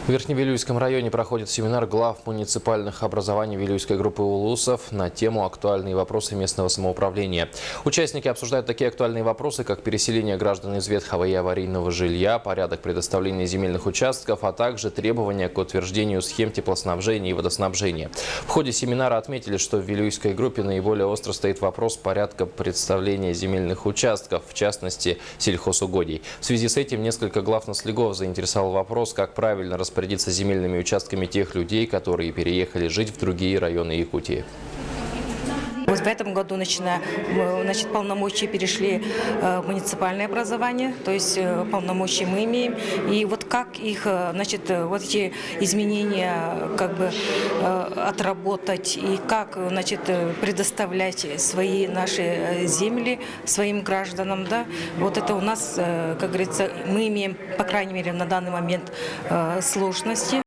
В Верхневилюйском районе проходит семинар глав муниципальных образований Вилюйской группы улусов на тему «Актуальные вопросы местного самоуправления». Участники обсуждают такие актуальные вопросы, как переселение граждан из ветхого и аварийного жилья, порядок предоставления земельных участков, а также требования к утверждению схем теплоснабжения и водоснабжения. В ходе семинара отметили, что в Вилюйской группе наиболее остро стоит вопрос порядка представления земельных участков, в частности сельхозугодий. В связи с этим несколько глав наслегов заинтересовал вопрос, как правильно распорядиться земельными участками тех людей, которые переехали жить в другие районы Якутии. Вот в этом году, полномочия перешли в муниципальное образование, то есть полномочия мы имеем. И вот как их, вот эти изменения отработать и как, предоставлять наши земли своим гражданам, да, вот это у нас, как говорится, мы имеем, по крайней мере, на данный момент сложности.